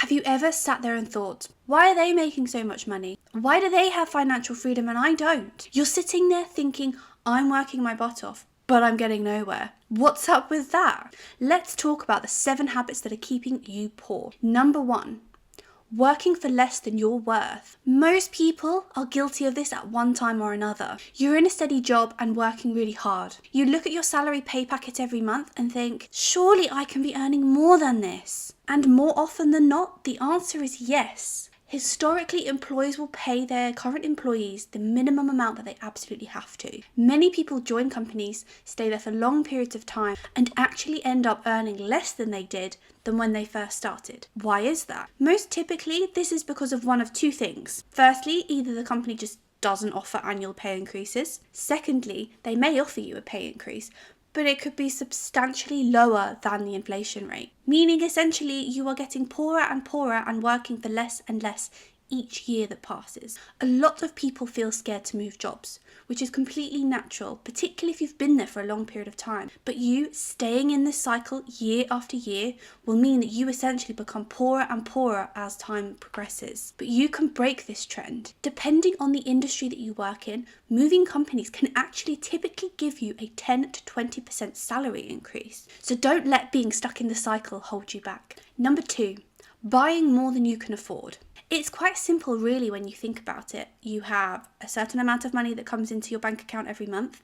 Have you ever sat there and thought, why are they making so much money? Why do they have financial freedom and I don't? You're sitting there thinking, I'm working my butt off, but I'm getting nowhere. What's up with that? Let's talk about the 7 habits that are keeping you poor. Number 1. Working for less than you're worth. Most people are guilty of this at one time or another. You're in a steady job and working really hard. You look at your salary pay packet every month and think, surely I can be earning more than this. And more often than not, the answer is yes. Historically, employers will pay their current employees the minimum amount that they absolutely have to. Many people join companies, stay there for long periods of time, and actually end up earning less than they did than when they first started. Why is that? Most typically, this is because of one of 2 things. Firstly, either the company just doesn't offer annual pay increases. Secondly, they may offer you a pay increase, but it could be substantially lower than the inflation rate, meaning essentially you are getting poorer and poorer and working for less and less each year that passes. A lot of people feel scared to move jobs, which is completely natural, particularly if you've been there for a long period of time. But you staying in this cycle year after year will mean that you essentially become poorer and poorer as time progresses. But you can break this trend. Depending on the industry that you work in, moving companies can actually typically give you a 10 to 20% salary increase. So don't let being stuck in the cycle hold you back. Number 2, buying more than you can afford. It's quite simple really when you think about it. You have a certain amount of money that comes into your bank account every month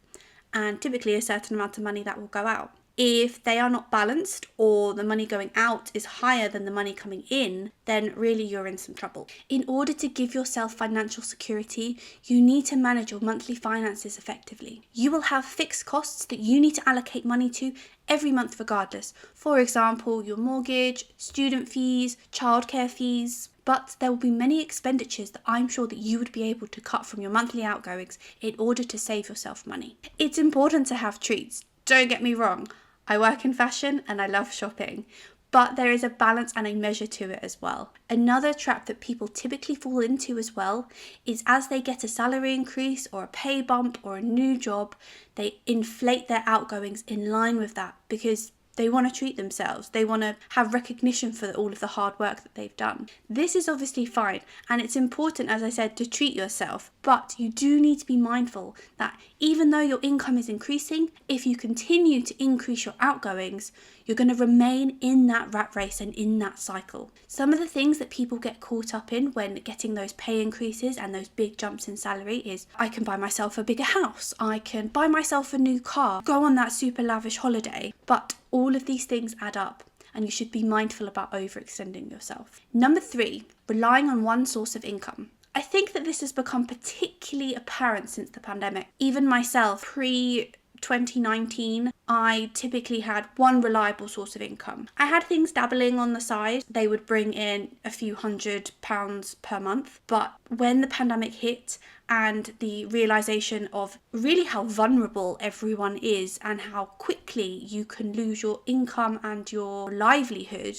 and typically a certain amount of money that will go out. If they are not balanced or the money going out is higher than the money coming in, then really you're in some trouble. In order to give yourself financial security, you need to manage your monthly finances effectively. You will have fixed costs that you need to allocate money to every month regardless. For example, your mortgage, student fees, childcare fees. But there will be many expenditures that I'm sure that you would be able to cut from your monthly outgoings in order to save yourself money. It's important to have treats. Don't get me wrong. I work in fashion and I love shopping, but there is a balance and a measure to it as well. Another trap that people typically fall into as well is as they get a salary increase or a pay bump or a new job, they inflate their outgoings in line with that because they want to treat themselves. They want to have recognition for all of the hard work that they've done. This is obviously fine, and it's important, as I said, to treat yourself. But you do need to be mindful that even though your income is increasing, if you continue to increase your outgoings, you're going to remain in that rat race and in that cycle. Some of the things that people get caught up in when getting those pay increases and those big jumps in salary is, I can buy myself a bigger house, I can buy myself a new car, go on that super lavish holiday. But all of these things add up and you should be mindful about overextending yourself. Number 3, relying on one source of income. I think that this has become particularly apparent since the pandemic. Even myself, pre-2019, I typically had one reliable source of income. I had things dabbling on the side. They would bring in a few £100 per month. But when the pandemic hit and the realization of really how vulnerable everyone is and how quickly you can lose your income and your livelihood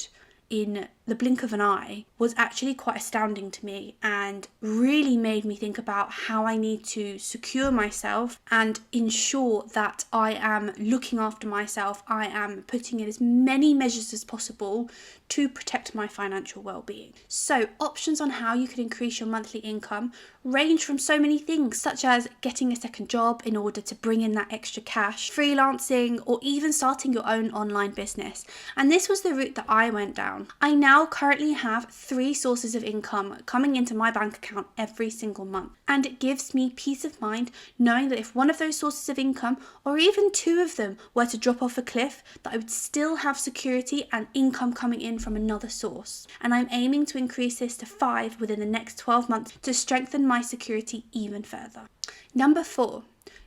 in the blink of an eye was actually quite astounding to me and really made me think about how I need to secure myself and ensure that I am looking after myself. I am putting in as many measures as possible to protect my financial well-being. So options on how you can increase your monthly income range from so many things, such as getting a second job in order to bring in that extra cash, freelancing, or even starting your own online business. And this was the route that I went down. I now currently have 3 sources of income coming into my bank account every single month. And it gives me peace of mind knowing that if one of those sources of income, or even 2 of them, were to drop off a cliff, that I would still have security and income coming in from another source. And I'm aiming to increase this to 5 within the next 12 months to strengthen my security even further. Number 4.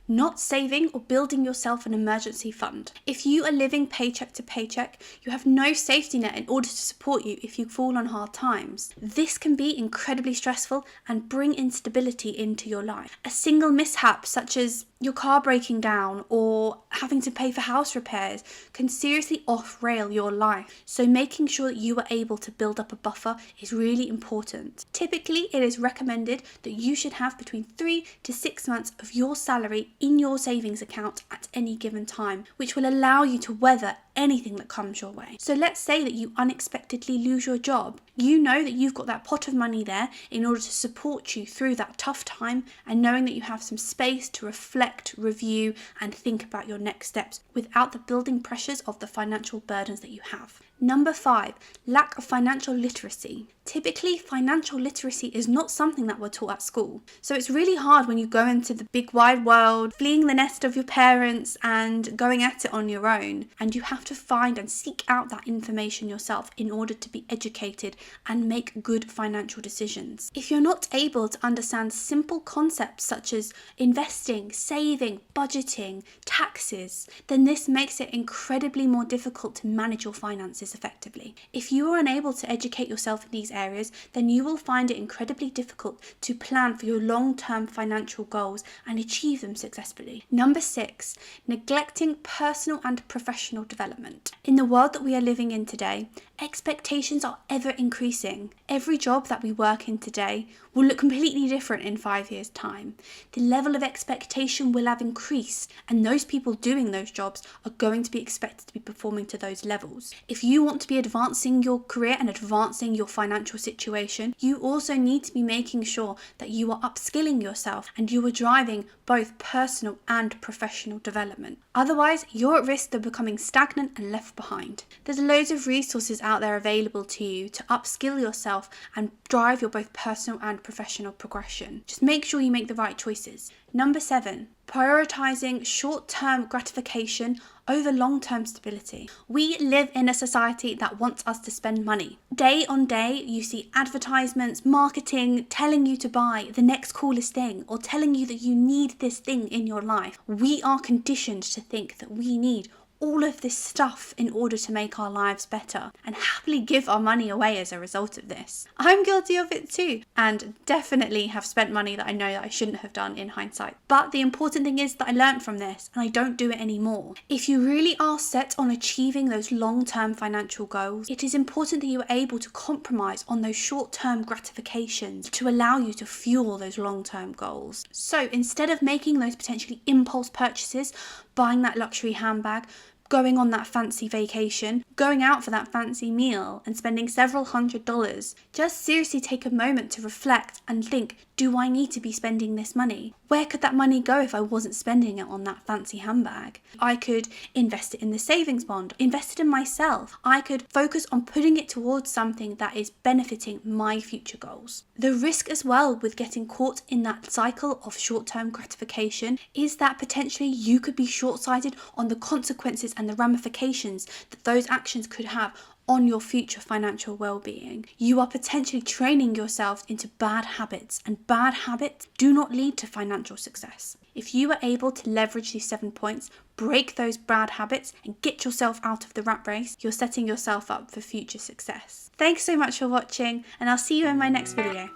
Not saving or building yourself an emergency fund. If you are living paycheck to paycheck, you have no safety net in order to support you if you fall on hard times. This can be incredibly stressful and bring instability into your life. A single mishap, such as your car breaking down or having to pay for house repairs, can seriously off-rail your life. So making sure that you are able to build up a buffer is really important. Typically, it is recommended that you should have between 3 to 6 months of your salary in your savings account at any given time, which will allow you to weather anything that comes your way. So let's say that you unexpectedly lose your job. You know that you've got that pot of money there in order to support you through that tough time, and knowing that you have some space to reflect, review, and think about your next steps without the building pressures of the financial burdens that you have. Number 5, lack of financial literacy. Typically, financial literacy is not something that we're taught at school. So it's really hard when you go into the big wide world, fleeing the nest of your parents and going at it on your own. And you have to find and seek out that information yourself in order to be educated and make good financial decisions. If you're not able to understand simple concepts such as investing, saving, budgeting, taxes, then this makes it incredibly more difficult to manage your finances effectively. If you are unable to educate yourself in these areas, then you will find it incredibly difficult to plan for your long-term financial goals and achieve them successfully. Number 6, neglecting personal and professional development. In the world that we are living in today, expectations are ever increasing. Every job that we work in today will look completely different in 5 years' time. The level of expectation will have increased, and those people doing those jobs are going to be expected to be performing to those levels. If you want to be advancing your career and advancing your financial situation, you also need to be making sure that you are upskilling yourself and you are driving both personal and professional development. Otherwise, you're at risk of becoming stagnant and left behind. There's loads of resources out there available to you to upskill yourself and drive your both personal and professional progression. Just make sure you make the right choices. Number 7, prioritizing short-term gratification over long-term stability. We live in a society that wants us to spend money. Day on day, you see advertisements, marketing telling you to buy the next coolest thing or telling you that you need this thing in your life. We are conditioned to think that we need all of this stuff in order to make our lives better and happily give our money away as a result of this. I'm guilty of it too, and definitely have spent money that I know that I shouldn't have done in hindsight. But the important thing is that I learned from this and I don't do it anymore. If you really are set on achieving those long-term financial goals, it is important that you are able to compromise on those short-term gratifications to allow you to fuel those long-term goals. So instead of making those potentially impulse purchases, buying that luxury handbag, going on that fancy vacation, going out for that fancy meal and spending several $100s, just seriously take a moment to reflect and think, do I need to be spending this money? Where could that money go if I wasn't spending it on that fancy handbag? I could invest it in the savings bond, invest it in myself. I could focus on putting it towards something that is benefiting my future goals. The risk as well with getting caught in that cycle of short-term gratification is that potentially you could be short-sighted on the consequences and the ramifications that those actions could have on your future financial well-being. You are potentially training yourself into bad habits, and bad habits do not lead to financial success. If you are able to leverage these 7 points, break those bad habits and get yourself out of the rat race, you're setting yourself up for future success. Thanks so much for watching, and I'll see you in my next video.